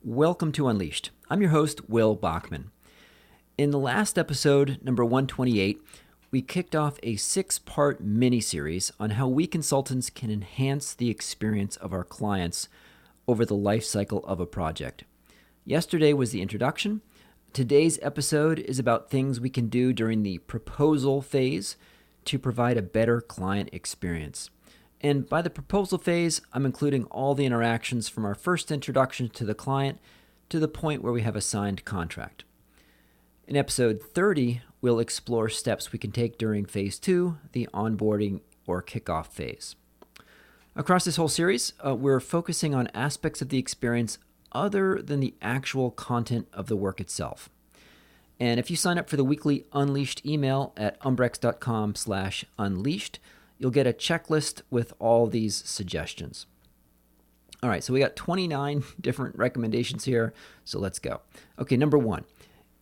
Welcome to Unleashed. I'm your host, Will Bachman. In the last episode, number 128, we kicked off a 6-part miniseries on how we consultants can enhance the experience of our clients over the life cycle of a project. Yesterday was the introduction. Today's episode is about things we can do during the proposal phase to provide a better client experience. And by the proposal phase, I'm including all the interactions from our first introduction to the client to the point where we have a signed contract. In episode 30, we'll explore steps we can take during phase 2, the onboarding or kickoff phase. Across this whole series, we're focusing on aspects of the experience other than the actual content of the work itself. And if you sign up for the weekly Unleashed email at umbrex.com/unleashed, you'll get a checklist with all these suggestions. All right, so we got 29 different recommendations here, so let's go. Okay, number 1,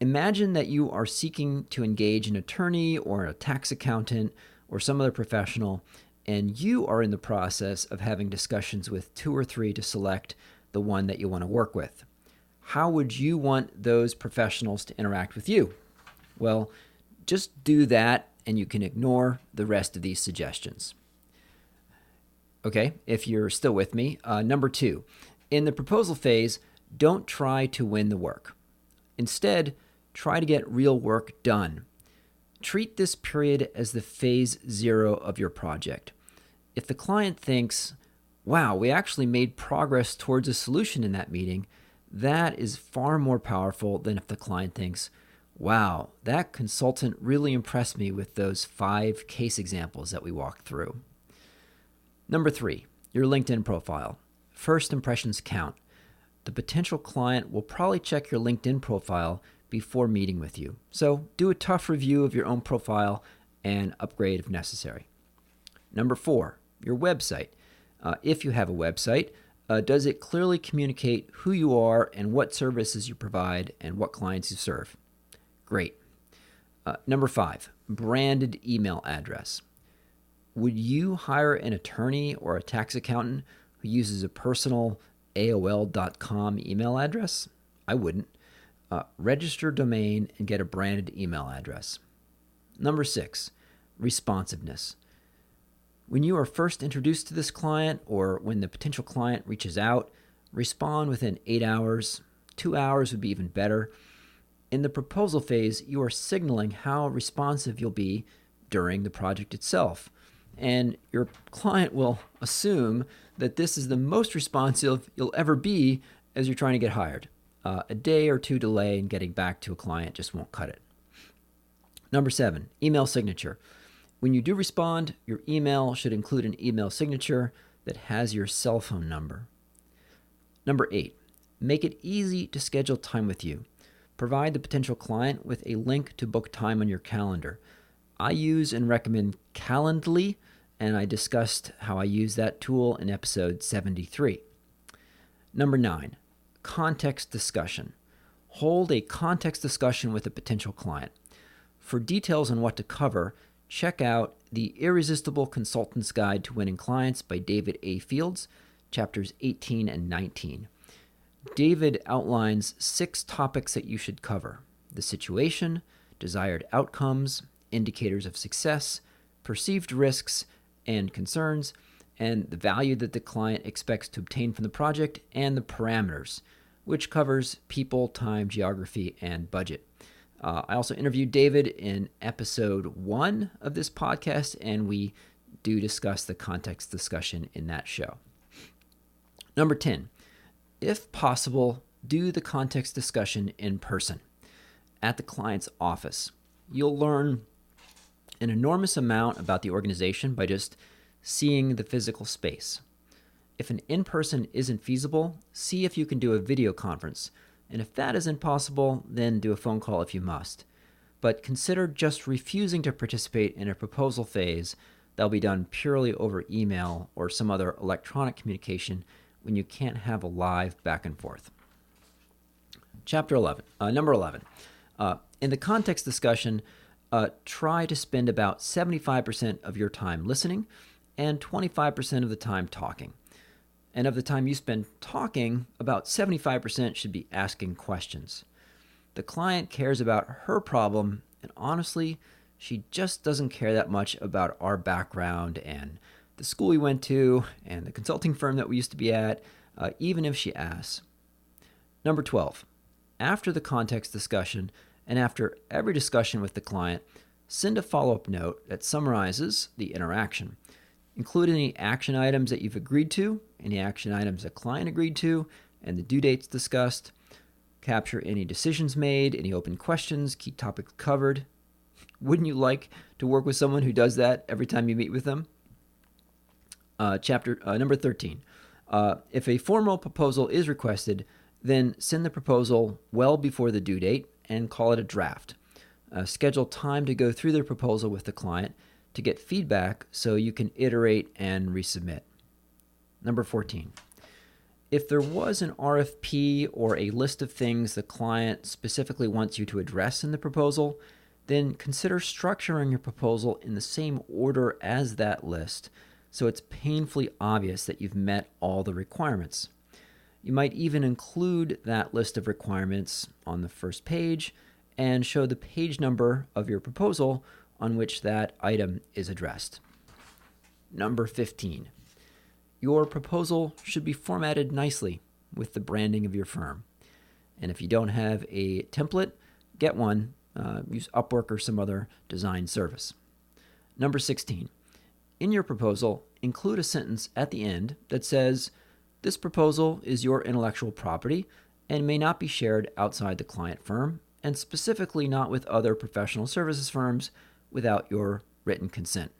imagine that you are seeking to engage an attorney or a tax accountant or some other professional, and you are in the process of having discussions with 2 or 3 to select the one that you want to work with. How would you want those professionals to interact with you? Well, just do that and you can ignore the rest of these suggestions. Okay, if you're still with me. Number 2, in the proposal phase, don't try to win the work. Instead, try to get real work done. Treat this period as the phase 0 of your project. If the client thinks, wow, we actually made progress towards a solution in that meeting, that is far more powerful than if the client thinks, wow, that consultant really impressed me with those 5 case examples that we walked through. Number 3, your LinkedIn profile. First impressions count. The potential client will probably check your LinkedIn profile before meeting with you. So do a tough review of your own profile and upgrade if necessary. Number 4, your website. If you have a website, does it clearly communicate who you are and what services you provide and what clients you serve? Great. Number 5, branded email address. Would you hire an attorney or a tax accountant who uses a personal AOL.com email address? I wouldn't. Register domain and get a branded email address. Number 6, responsiveness. When you are first introduced to this client or when the potential client reaches out, respond within 8 hours. 2 hours would be even better. In the proposal phase, you are signaling how responsive you'll be during the project itself. And your client will assume that this is the most responsive you'll ever be as you're trying to get hired. A day or 2 delay in getting back to a client just won't cut it. Number 7, email signature. When you do respond, your email should include an email signature that has your cell phone number. Number 8, make it easy to schedule time with you. Provide the potential client with a link to book time on your calendar. I use and recommend Calendly, and I discussed how I use that tool in episode 73. Number 9, context discussion. Hold a context discussion with a potential client. For details on what to cover, check out The Irresistible Consultant's Guide to Winning Clients by David A. Fields, chapters 18 and 19. David outlines 6 topics that you should cover: the situation, desired outcomes, indicators of success, perceived risks and concerns, and the value that the client expects to obtain from the project, and the parameters, which covers people, time, geography, and budget. I also interviewed David in episode 1 of this podcast, and we do discuss the context discussion in that show. Number 10, if possible, do the context discussion in person at the client's office. You'll learn an enormous amount about the organization by just seeing the physical space. If an in-person isn't feasible, see if you can do a video conference. And if that isn't possible, then do a phone call if you must. But consider just refusing to participate in a proposal phase that'll be done purely over email or some other electronic communication when you can't have a live back and forth. Number 11. In the context discussion, try to spend about 75% of your time listening and 25% of the time talking. And of the time you spend talking, about 75% should be asking questions. The client cares about her problem, and honestly, she just doesn't care that much about our background and the school we went to and the consulting firm that we used to be at, even if she asks. Number 12, after the context discussion and after every discussion with the client, send a follow-up note that summarizes the interaction. Include any action items that you've agreed to, any action items the client agreed to, and the due dates discussed. Capture any decisions made, any open questions, key topics covered. Wouldn't you like to work with someone who does that every time you meet with them? Number 13. If a formal proposal is requested, then send the proposal well before the due date and call it a draft. Schedule time to go through the proposal with the client to get feedback so you can iterate and resubmit. Number 14. If there was an RFP or a list of things the client specifically wants you to address in the proposal, then consider structuring your proposal in the same order as that list so it's painfully obvious that you've met all the requirements. You might even include that list of requirements on the first page and show the page number of your proposal on which that item is addressed. Number 15. Your proposal should be formatted nicely with the branding of your firm. And if you don't have a template, get one. Use Upwork or some other design service. Number 16. In your proposal, include a sentence at the end that says, "This proposal is your intellectual property and may not be shared outside the client firm, and specifically not with other professional services firms without your written consent."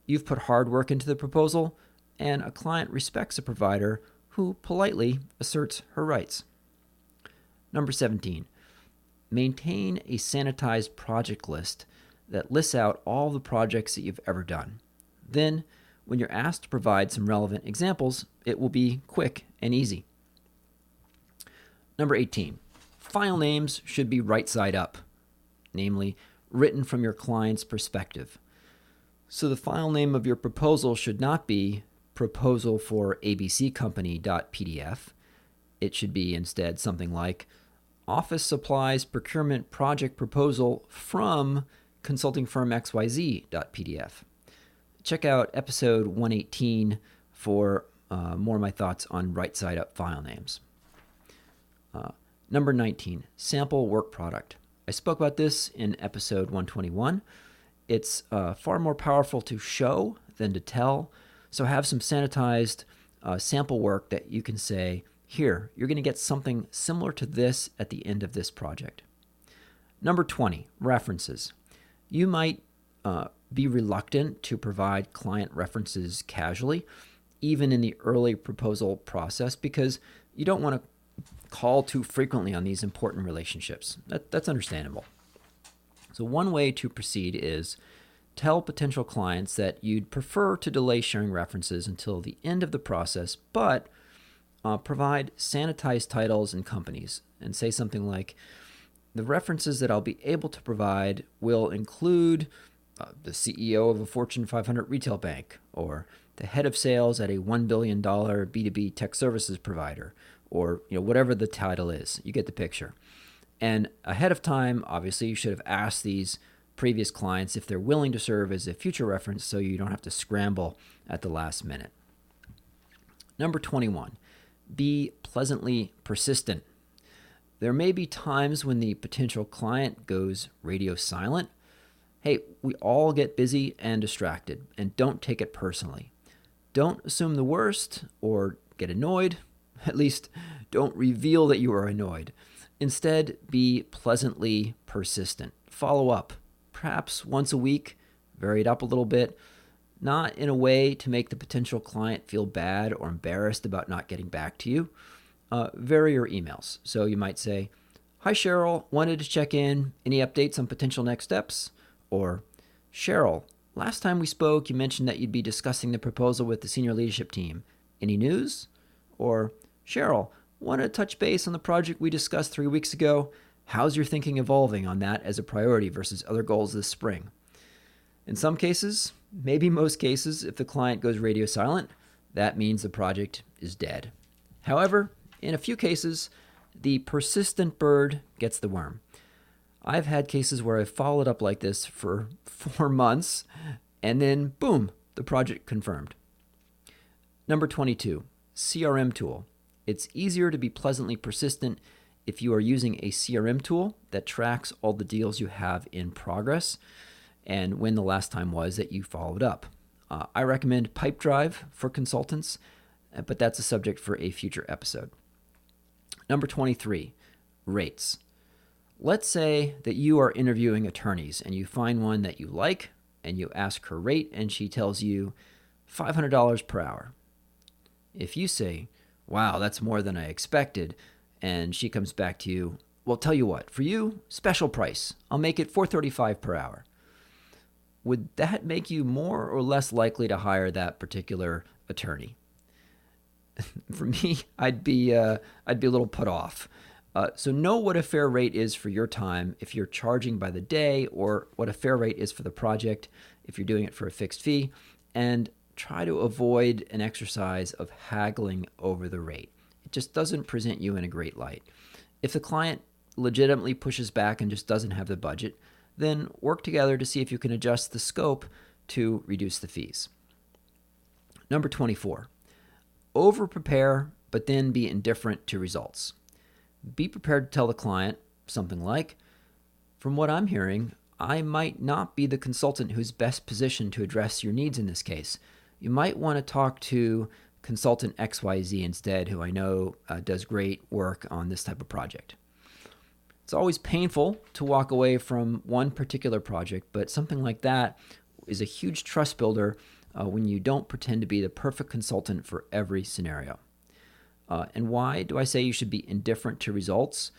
You've put hard work into the proposal, and a client respects a provider who politely asserts her rights. Number 17. Maintain a sanitized project list that lists out all the projects that you've ever done. Then, when you're asked to provide some relevant examples, it will be quick and easy. Number 18. File names should be right side up, namely written from your client's perspective. So the file name of your proposal should not be proposal for abccompany.pdf. It should be instead something like office supplies procurement project proposal from consulting firm XYZ.pdf. Check out episode 118 for more of my thoughts on right side up file names. Number 19, sample work product. I spoke about this in episode 121. It's far more powerful to show than to tell. So have some sanitized sample work that you can say, here, you're going to get something similar to this at the end of this project. Number 20, references. You might be reluctant to provide client references casually, even in the early proposal process, because you don't want to call too frequently on these important relationships. That's understandable. So one way to proceed is tell potential clients that you'd prefer to delay sharing references until the end of the process, but provide sanitized titles and companies, and say something like, the references that I'll be able to provide will include the CEO of a Fortune 500 retail bank, or the head of sales at a $1 billion B2B tech services provider, or whatever the title is. You get the picture. And ahead of time, obviously, you should have asked these previous clients if they're willing to serve as a future reference so you don't have to scramble at the last minute. Number 21, be pleasantly persistent. There may be times when the potential client goes radio silent. Hey, we all get busy and distracted, and don't take it personally. Don't assume the worst or get annoyed. At least, don't reveal that you are annoyed. Instead, be pleasantly persistent. Follow up, perhaps once a week, vary it up a little bit, not in a way to make the potential client feel bad or embarrassed about not getting back to you. Vary your emails. So you might say, "Hi Cheryl, wanted to check in. Any updates on potential next steps?" Or, "Cheryl, last time we spoke, you mentioned that you'd be discussing the proposal with the senior leadership team. Any news?" Or, "Cheryl, wanted to touch base on the project we discussed 3 weeks ago. How's your thinking evolving on that as a priority versus other goals this spring?" In some cases, maybe most cases, if the client goes radio silent, that means the project is dead. However, in a few cases, the persistent bird gets the worm. I've had cases where I've followed up like this for 4 months, and then boom, the project confirmed. Number 22, CRM tool. It's easier to be pleasantly persistent if you are using a CRM tool that tracks all the deals you have in progress and when the last time was that you followed up. I recommend Pipedrive for consultants, but that's a subject for a future episode. Number 23, rates. Let's say that you are interviewing attorneys and you find one that you like and you ask her rate and she tells you $500 per hour. If you say, wow, that's more than I expected, and she comes back to you, well, tell you what, for you, special price. I'll make it $435 per hour. Would that make you more or less likely to hire that particular attorney? For me, I'd be a little put off. So know what a fair rate is for your time if you're charging by the day, or what a fair rate is for the project if you're doing it for a fixed fee, and try to avoid an exercise of haggling over the rate. It just doesn't present you in a great light. If the client legitimately pushes back and just doesn't have the budget, then work together to see if you can adjust the scope to reduce the fees. Number 24, over-prepare, but then be indifferent to results. Be prepared to tell the client something like, from what I'm hearing, I might not be the consultant who's best positioned to address your needs in this case. You might want to talk to consultant XYZ instead, who I know does great work on this type of project. It's always painful to walk away from one particular project, but something like that is a huge trust builder when you don't pretend to be the perfect consultant for every scenario. And why do I say you should be indifferent to results?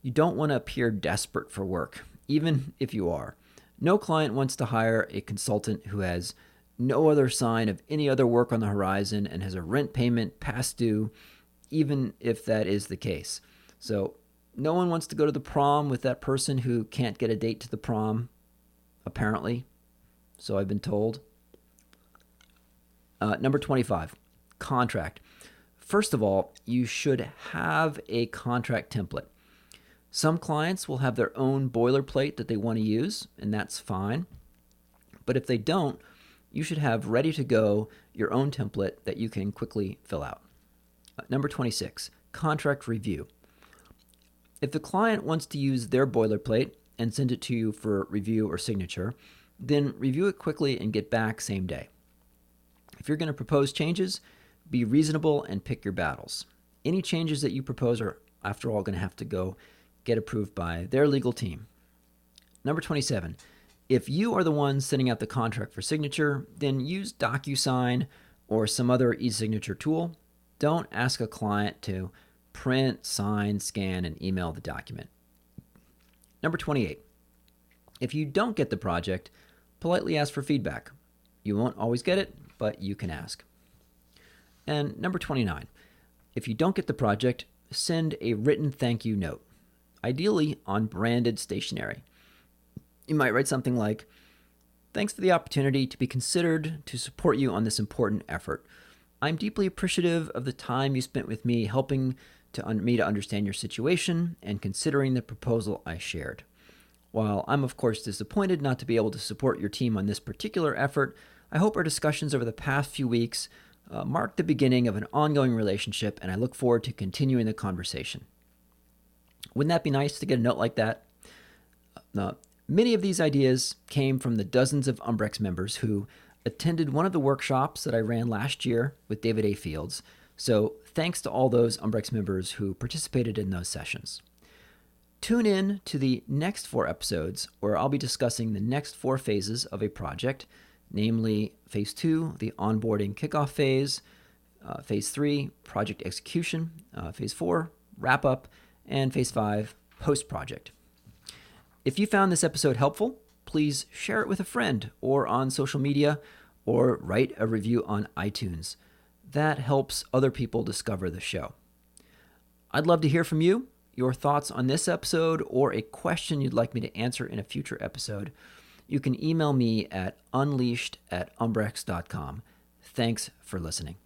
You don't want to appear desperate for work, even if you are. No client wants to hire a consultant who has no other sign of any other work on the horizon and has a rent payment past due, even if that is the case. So no one wants to go to the prom with that person who can't get a date to the prom, apparently. So I've been told. Number 25, contract. First of all, you should have a contract template. Some clients will have their own boilerplate that they want to use, and that's fine. But if they don't, you should have ready to go your own template that you can quickly fill out. Number 26, contract review. If the client wants to use their boilerplate and send it to you for review or signature, then review it quickly and get back same day. If you're going to propose changes, be reasonable and pick your battles. Any changes that you propose are, after all, going to have to go get approved by their legal team. Number 27, if you are the one sending out the contract for signature, then use DocuSign or some other e-signature tool. Don't ask a client to print, sign, scan, and email the document. Number 28, if you don't get the project, politely ask for feedback. You won't always get it, but you can ask. And number 29, if you don't get the project, send a written thank you note, ideally on branded stationery. You might write something like, "Thanks for the opportunity to be considered to support you on this important effort. I'm deeply appreciative of the time you spent with me helping me to understand your situation and considering the proposal I shared. While I'm of course disappointed not to be able to support your team on this particular effort, I hope our discussions over the past few weeks mark the beginning of an ongoing relationship, and I look forward to continuing the conversation." Wouldn't that be nice to get a note like that? Many of these ideas came from the dozens of Umbrex members who attended one of the workshops that I ran last year with David A. Fields. So thanks to all those Umbrex members who participated in those sessions. Tune in to the next 4 episodes where I'll be discussing the next 4 phases of a project, namely Phase 2, the onboarding kickoff phase, Phase 3, project execution, Phase 4, wrap up, and Phase 5, post-project. If you found this episode helpful, please share it with a friend or on social media, or write a review on iTunes. That helps other people discover the show. I'd love to hear from you, your thoughts on this episode, or a question you'd like me to answer in a future episode. You can email me at unleashed@umbrex.com. Thanks for listening.